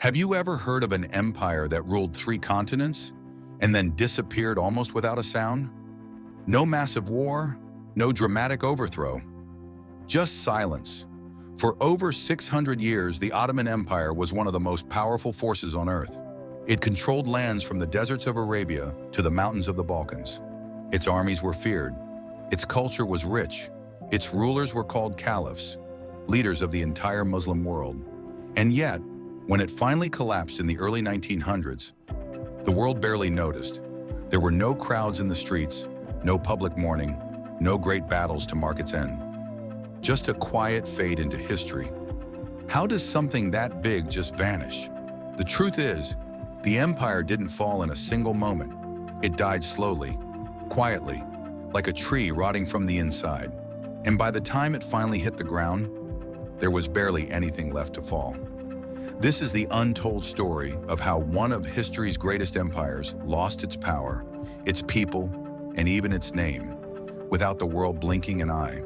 Have you ever heard of an empire that ruled 3 continents and then disappeared almost without a sound? No massive war, no dramatic overthrow, just silence. For over 600 years, the Ottoman Empire was one of the most powerful forces on earth. It controlled lands from the deserts of Arabia to the mountains of the Balkans. Its armies were feared. Its culture was rich. Its rulers were called caliphs, leaders of the entire Muslim world. And yet, when it finally collapsed in the early 1900s, the world barely noticed. There were no crowds in the streets, no public mourning, no great battles to mark its end. Just a quiet fade into history. How does something that big just vanish? The truth is, the empire didn't fall in a single moment. It died slowly, quietly, like a tree rotting from the inside. And by the time it finally hit the ground, there was barely anything left to fall. This is the untold story of how one of history's greatest empires lost its power, its people, and even its name, without the world blinking an eye.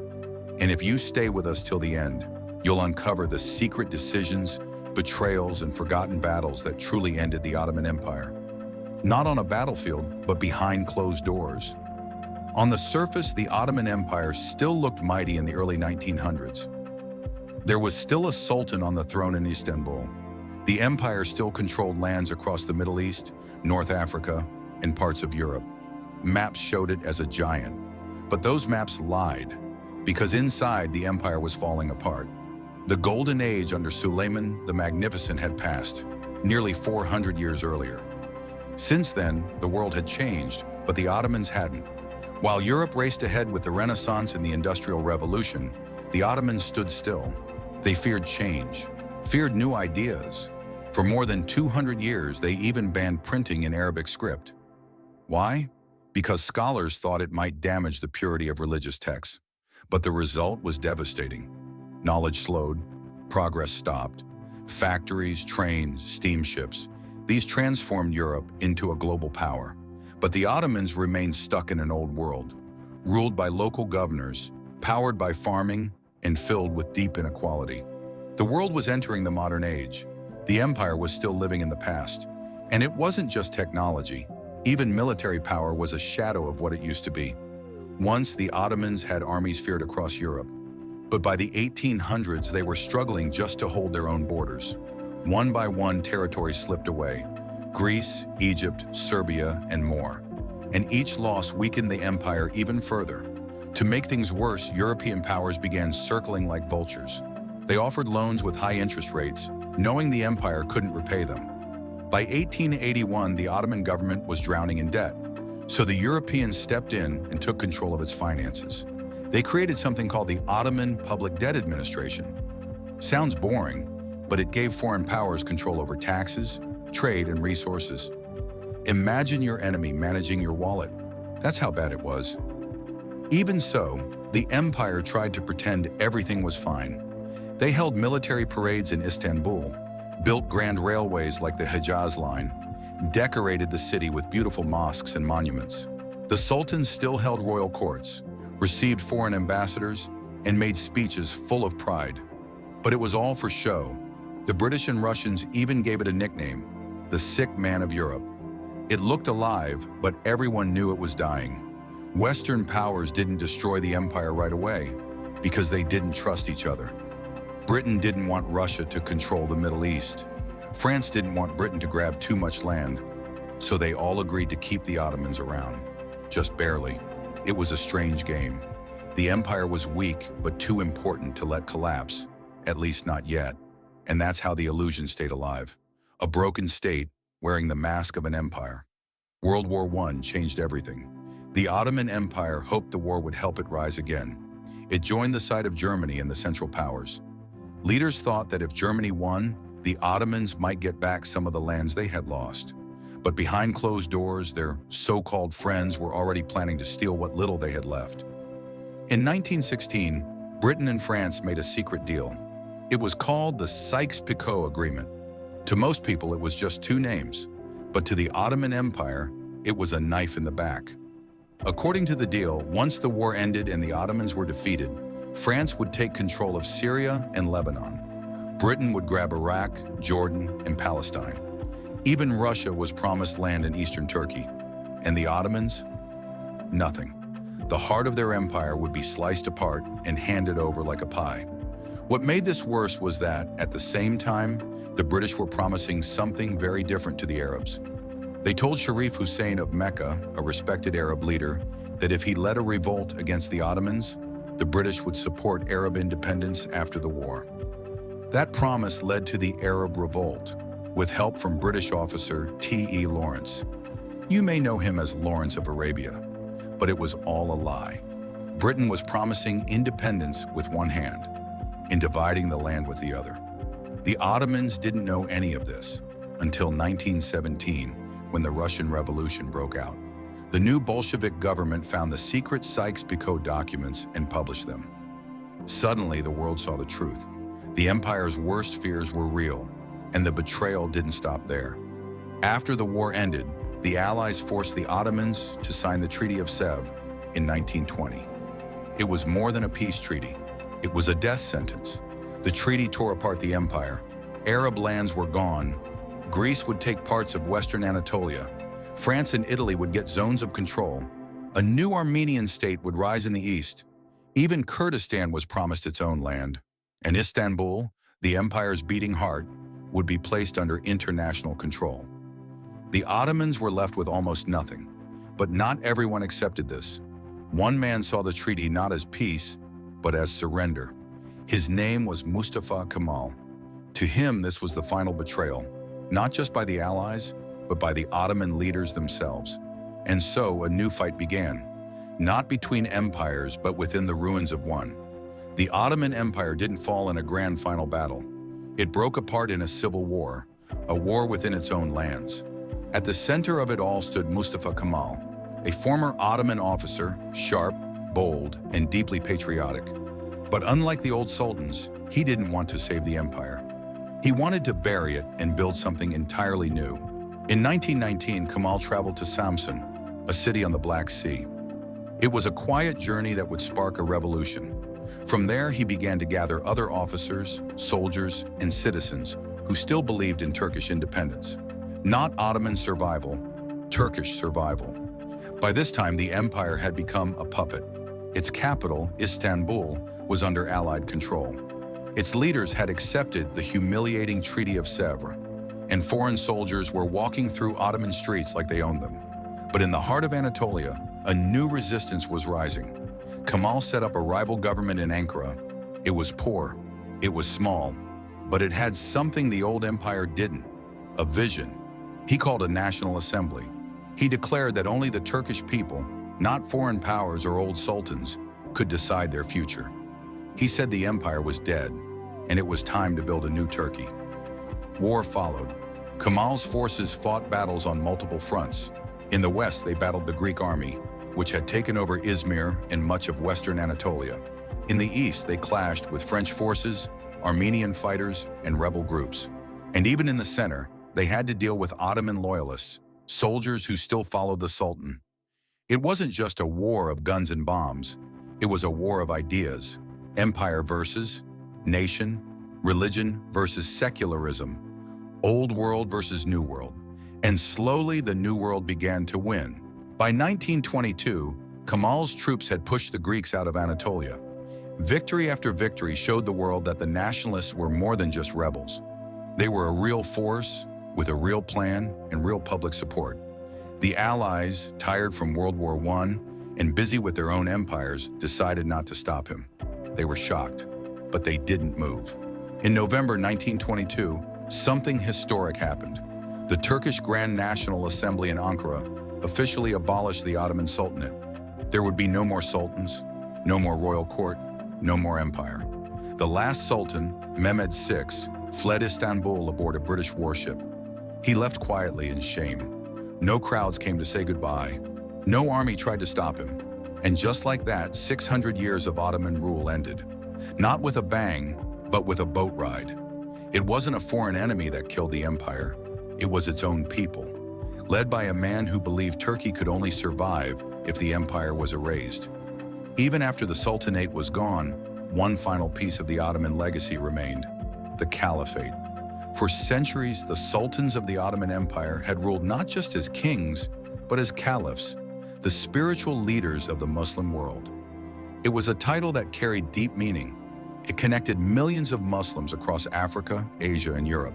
And if you stay with us till the end, you'll uncover the secret decisions, betrayals, and forgotten battles that truly ended the Ottoman Empire. Not on a battlefield, but behind closed doors. On the surface, the Ottoman Empire still looked mighty in the early 1900s. There was still a sultan on the throne in Istanbul. The empire still controlled lands across the Middle East, North Africa, and parts of Europe. Maps showed it as a giant. But those maps lied, because inside the empire was falling apart. The golden age under Suleiman the Magnificent had passed, nearly 400 years earlier. Since then, the world had changed, but the Ottomans hadn't. While Europe raced ahead with the Renaissance and the Industrial Revolution, the Ottomans stood still. They feared change, feared new ideas. For more than 200 years, they even banned printing in Arabic script. Why? Because scholars thought it might damage the purity of religious texts. But the result was devastating. Knowledge slowed, progress stopped. Factories, trains, steamships, these transformed Europe into a global power. But the Ottomans remained stuck in an old world, ruled by local governors, powered by farming, and filled with deep inequality. The world was entering the modern age. The empire was still living in the past. And it wasn't just technology. Even military power was a shadow of what it used to be. Once, the Ottomans had armies feared across Europe. But by the 1800s, they were struggling just to hold their own borders. One by one, territories slipped away. Greece, Egypt, Serbia, and more. And each loss weakened the empire even further. To make things worse, European powers began circling like vultures. They offered loans with high interest rates, knowing the empire couldn't repay them. By 1881, the Ottoman government was drowning in debt. So the Europeans stepped in and took control of its finances. They created something called the Ottoman Public Debt Administration. Sounds boring, but it gave foreign powers control over taxes, trade, and resources. Imagine your enemy managing your wallet. That's how bad it was. Even so, the empire tried to pretend everything was fine. They held military parades in Istanbul, built grand railways like the Hejaz Line, decorated the city with beautiful mosques and monuments. The sultans still held royal courts, received foreign ambassadors, and made speeches full of pride. But it was all for show. The British and Russians even gave it a nickname, the sick man of Europe. It looked alive, but everyone knew it was dying. Western powers didn't destroy the empire right away because they didn't trust each other. Britain didn't want Russia to control the Middle East. France didn't want Britain to grab too much land. So they all agreed to keep the Ottomans around. Just barely. It was a strange game. The empire was weak, but too important to let collapse. At least not yet. And that's how the illusion stayed alive. A broken state wearing the mask of an empire. World War I changed everything. The Ottoman Empire hoped the war would help it rise again. It joined the side of Germany and the Central Powers. Leaders thought that if Germany won, the Ottomans might get back some of the lands they had lost. But behind closed doors, their so-called friends were already planning to steal what little they had left. In 1916, Britain and France made a secret deal. It was called the Sykes-Picot Agreement. To most people, it was just two names. But to the Ottoman Empire, it was a knife in the back. According to the deal, once the war ended and the Ottomans were defeated, France would take control of Syria and Lebanon. Britain would grab Iraq, Jordan, and Palestine. Even Russia was promised land in eastern Turkey. And the Ottomans? Nothing. The heart of their empire would be sliced apart and handed over like a pie. What made this worse was that, at the same time, the British were promising something very different to the Arabs. They told Sharif Hussein of Mecca, a respected Arab leader, that if he led a revolt against the Ottomans, the British would support Arab independence after the war. That promise led to the Arab Revolt, with help from British officer T.E. Lawrence. You may know him as Lawrence of Arabia, but it was all a lie. Britain was promising independence with one hand and dividing the land with the other. The Ottomans didn't know any of this until 1917, when the Russian Revolution broke out. The new Bolshevik government found the secret Sykes-Picot documents and published them. Suddenly, the world saw the truth. The empire's worst fears were real, and the betrayal didn't stop there. After the war ended, the Allies forced the Ottomans to sign the Treaty of Sèvres in 1920. It was more than a peace treaty. It was a death sentence. The treaty tore apart the empire. Arab lands were gone. Greece would take parts of western Anatolia. France and Italy would get zones of control. A new Armenian state would rise in the east. Even Kurdistan was promised its own land. And Istanbul, the empire's beating heart, would be placed under international control. The Ottomans were left with almost nothing. But not everyone accepted this. One man saw the treaty not as peace, but as surrender. His name was Mustafa Kemal. To him, this was the final betrayal, not just by the Allies, but by the Ottoman leaders themselves. And so a new fight began, not between empires, but within the ruins of one. The Ottoman Empire didn't fall in a grand final battle. It broke apart in a civil war, a war within its own lands. At the center of it all stood Mustafa Kemal, a former Ottoman officer, sharp, bold, and deeply patriotic. But unlike the old sultans, he didn't want to save the empire. He wanted to bury it and build something entirely new. In 1919, Kemal traveled to Samsun, a city on the Black Sea. It was a quiet journey that would spark a revolution. From there, he began to gather other officers, soldiers, and citizens who still believed in Turkish independence. Not Ottoman survival, Turkish survival. By this time, the empire had become a puppet. Its capital, Istanbul, was under Allied control. Its leaders had accepted the humiliating Treaty of Sèvres, and foreign soldiers were walking through Ottoman streets like they owned them. But in the heart of Anatolia, a new resistance was rising. Kemal set up a rival government in Ankara. It was poor, it was small, but it had something the old empire didn't: a vision. He called a national assembly. He declared that only the Turkish people, not foreign powers or old sultans, could decide their future. He said the empire was dead, and it was time to build a new Turkey. War followed. Kemal's forces fought battles on multiple fronts. In the west, they battled the Greek army, which had taken over Izmir and much of western Anatolia. In the east, they clashed with French forces, Armenian fighters, and rebel groups. And even in the center, they had to deal with Ottoman loyalists, soldiers who still followed the Sultan. It wasn't just a war of guns and bombs. It was a war of ideas. Empire versus nation, religion versus secularism, old world versus new world. And slowly the new world began to win. By 1922, Kemal's troops had pushed the Greeks out of Anatolia. Victory after victory showed the world that the nationalists were more than just rebels. They were a real force, with a real plan and real public support. The Allies, tired from World War I and busy with their own empires, decided not to stop him. They were shocked, but they didn't move. In November 1922, something historic happened. The Turkish Grand National Assembly in Ankara officially abolished the Ottoman Sultanate. There would be no more sultans, no more royal court, no more empire. The last sultan, Mehmed VI, fled Istanbul aboard a British warship. He left quietly in shame. No crowds came to say goodbye. No army tried to stop him. And just like that, 600 years of Ottoman rule ended. Not with a bang, but with a boat ride. It wasn't a foreign enemy that killed the empire. It was its own people, led by a man who believed Turkey could only survive if the empire was erased. Even after the Sultanate was gone, one final piece of the Ottoman legacy remained: the caliphate. For centuries, the sultans of the Ottoman Empire had ruled not just as kings, but as caliphs, the spiritual leaders of the Muslim world. It was a title that carried deep meaning. It connected millions of Muslims across Africa, Asia, and Europe.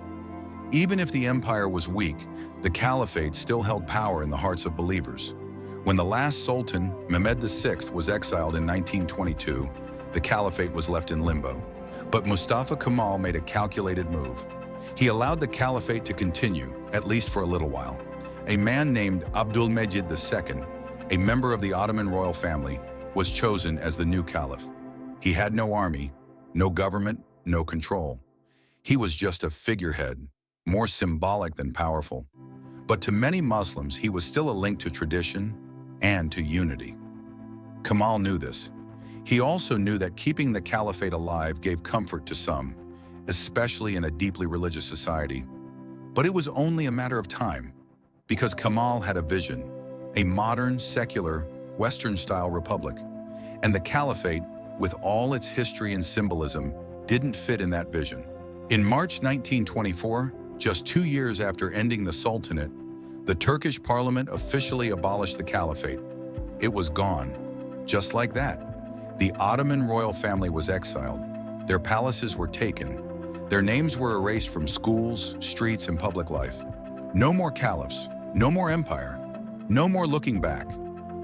Even if the empire was weak, the caliphate still held power in the hearts of believers. When the last sultan, Mehmed VI, was exiled in 1922, the caliphate was left in limbo. But Mustafa Kemal made a calculated move. He allowed the caliphate to continue, at least for a little while. A man named Abdülmecid II, a member of the Ottoman royal family, was chosen as the new caliph. He had no army, no government, no control. He was just a figurehead, more symbolic than powerful. But to many Muslims, he was still a link to tradition and to unity. Kemal knew this. He also knew that keeping the caliphate alive gave comfort to some, especially in a deeply religious society. But it was only a matter of time, because Kemal had a vision, a modern, secular, Western-style republic. And the caliphate, with all its history and symbolism, didn't fit in that vision. In March 1924, just 2 years after ending the Sultanate, the Turkish parliament officially abolished the caliphate. It was gone, just like that. The Ottoman royal family was exiled. Their palaces were taken. Their names were erased from schools, streets, and public life. No more caliphs, no more empire, no more looking back.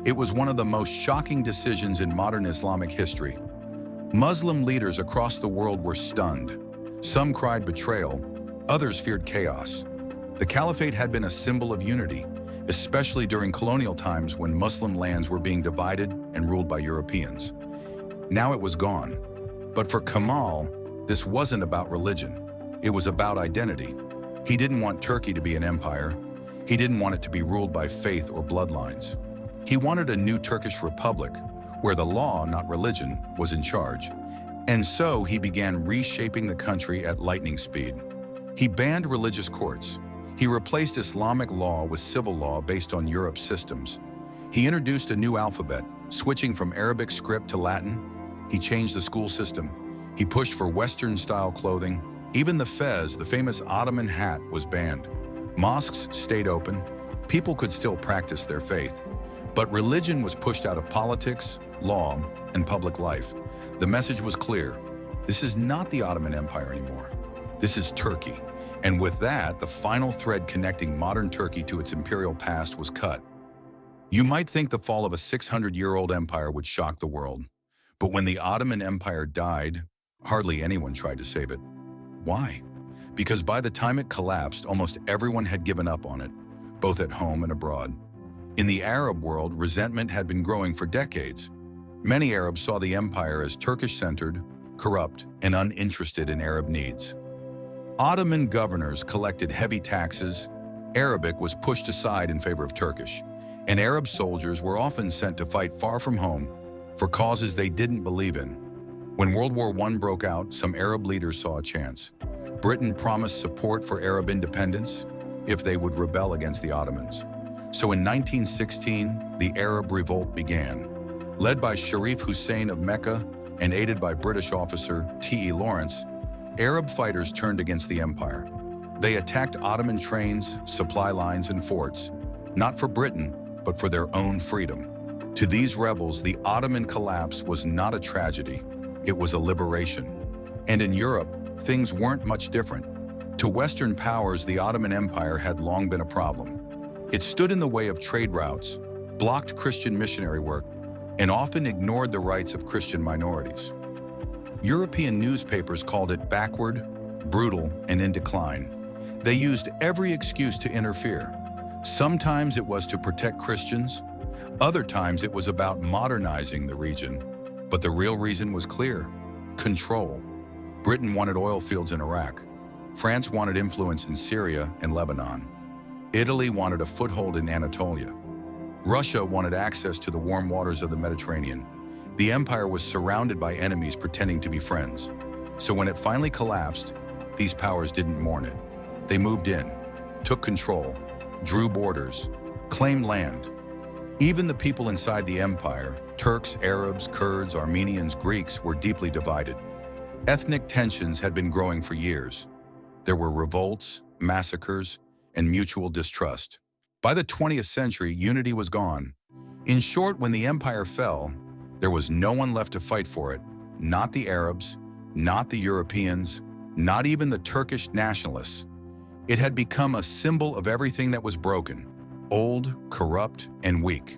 It was one of the most shocking decisions in modern Islamic history. Muslim leaders across the world were stunned. Some cried betrayal, others feared chaos. The caliphate had been a symbol of unity, especially during colonial times when Muslim lands were being divided and ruled by Europeans. Now it was gone. But for Kemal, this wasn't about religion. It was about identity. He didn't want Turkey to be an empire. He didn't want it to be ruled by faith or bloodlines. He wanted a new Turkish republic, where the law, not religion, was in charge. And so he began reshaping the country at lightning speed. He banned religious courts. He replaced Islamic law with civil law based on Europe's systems. He introduced a new alphabet, switching from Arabic script to Latin. He changed the school system. He pushed for Western-style clothing. Even the fez, the famous Ottoman hat, was banned. Mosques stayed open. People could still practice their faith. But religion was pushed out of politics, law, and public life. The message was clear. This is not the Ottoman Empire anymore. This is Turkey. And with that, the final thread connecting modern Turkey to its imperial past was cut. You might think the fall of a 600-year-old empire would shock the world. But when the Ottoman Empire died, hardly anyone tried to save it. Why? Because by the time it collapsed, almost everyone had given up on it, both at home and abroad. In the Arab world, resentment had been growing for decades. Many Arabs saw the empire as Turkish-centered, corrupt, and uninterested in Arab needs. Ottoman governors collected heavy taxes, Arabic was pushed aside in favor of Turkish, and Arab soldiers were often sent to fight far from home for causes they didn't believe in. When World War I broke out, some Arab leaders saw a chance. Britain promised support for Arab independence if they would rebel against the Ottomans. So in 1916, the Arab Revolt began. Led by Sharif Hussein of Mecca and aided by British officer T.E. Lawrence, Arab fighters turned against the empire. They attacked Ottoman trains, supply lines, and forts, not for Britain, but for their own freedom. To these rebels, the Ottoman collapse was not a tragedy, it was a liberation. And in Europe, things weren't much different. To Western powers, the Ottoman Empire had long been a problem. It stood in the way of trade routes, blocked Christian missionary work, and often ignored the rights of Christian minorities. European newspapers called it backward, brutal, and in decline. They used every excuse to interfere. Sometimes it was to protect Christians, other times it was about modernizing the region. But the real reason was clear: control. Britain wanted oil fields in Iraq. France wanted influence in Syria and Lebanon. Italy wanted a foothold in Anatolia. Russia wanted access to the warm waters of the Mediterranean. The empire was surrounded by enemies pretending to be friends. So when it finally collapsed, these powers didn't mourn it. They moved in, took control, drew borders, claimed land. Even the people inside the empire, Turks, Arabs, Kurds, Armenians, Greeks, were deeply divided. Ethnic tensions had been growing for years. There were revolts, massacres, and mutual distrust. By the 20th century, unity was gone. In short, when the empire fell, there was no one left to fight for it, not the Arabs, not the Europeans, not even the Turkish nationalists. It had become a symbol of everything that was broken, old, corrupt, and weak.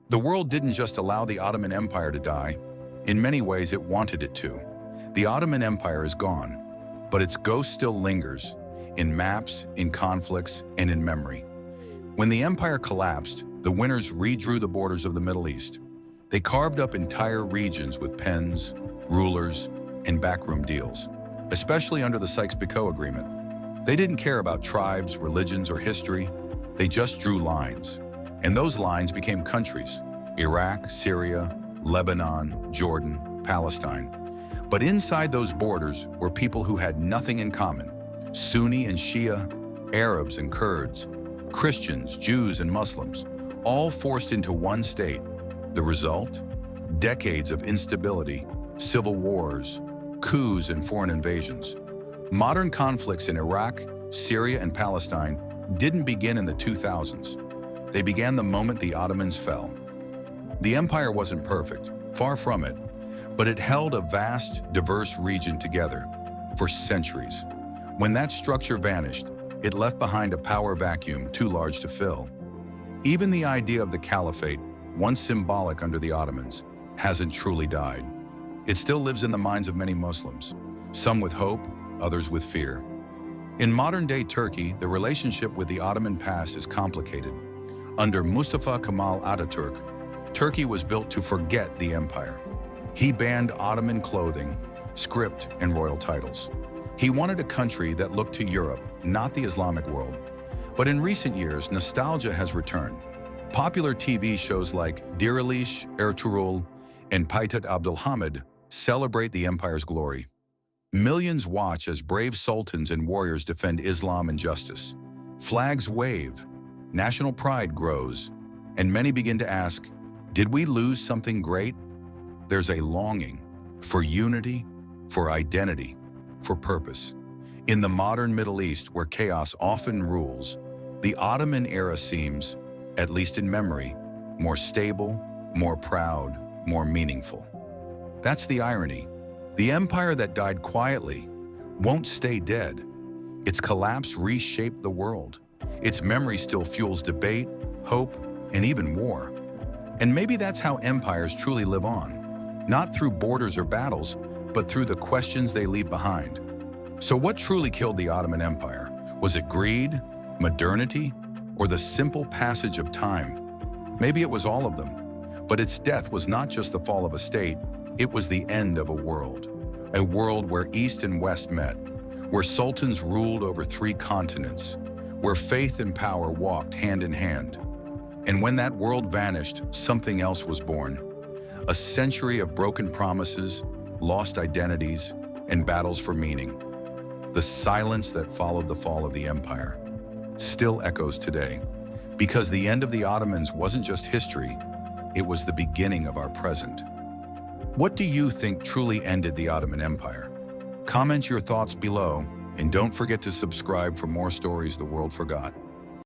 The world didn't just allow the Ottoman Empire to die. In many ways, it wanted it to. The Ottoman Empire is gone, but its ghost still lingers, in maps, in conflicts, and in memory. When the empire collapsed, the winners redrew the borders of the Middle East. They carved up entire regions with pens, rulers, and backroom deals, especially under the Sykes-Picot Agreement. They didn't care about tribes, religions, or history. They just drew lines. And those lines became countries: Iraq, Syria, Lebanon, Jordan, Palestine. But inside those borders were people who had nothing in common: Sunni and Shia, Arabs and Kurds, Christians, Jews and Muslims, all forced into one state. The result? Decades of instability, civil wars, coups and foreign invasions. Modern conflicts in Iraq, Syria and Palestine didn't begin in the 2000s. They began the moment the Ottomans fell. The empire wasn't perfect, far from it, but it held a vast, diverse region together for centuries. When that structure vanished, it left behind a power vacuum too large to fill. Even the idea of the caliphate, once symbolic under the Ottomans, hasn't truly died. It still lives in the minds of many Muslims, some with hope, others with fear. In modern-day Turkey, the relationship with the Ottoman past is complicated. Under Mustafa Kemal Atatürk, Turkey was built to forget the empire. He banned Ottoman clothing, script, and royal titles. He wanted a country that looked to Europe, not the Islamic world. But in recent years, nostalgia has returned. Popular TV shows like Dirilish, Ertuğrul, and Payitaht Abdülhamid celebrate the empire's glory. Millions watch as brave sultans and warriors defend Islam and justice. Flags wave, national pride grows, and many begin to ask, did we lose something great? There's a longing for unity, for identity, for purpose. In the modern Middle East, where chaos often rules, the Ottoman era seems, at least in memory, more stable, more proud, more meaningful. That's the irony. The empire that died quietly won't stay dead. Its collapse reshaped the world. Its memory still fuels debate, hope, and even war. And maybe that's how empires truly live on, not through borders or battles, but through the questions they leave behind. So what truly killed the Ottoman Empire? Was it greed, modernity, or the simple passage of time? Maybe it was all of them. But its death was not just the fall of a state, it was the end of a world where East and West met, where sultans ruled over 3 continents, where faith and power walked hand in hand. And when that world vanished, something else was born. A century of broken promises, lost identities, and battles for meaning. The silence that followed the fall of the empire still echoes today, because the end of the Ottomans wasn't just history, it was the beginning of our present. What do you think truly ended the Ottoman Empire? Comment your thoughts below, and don't forget to subscribe for more stories the world forgot.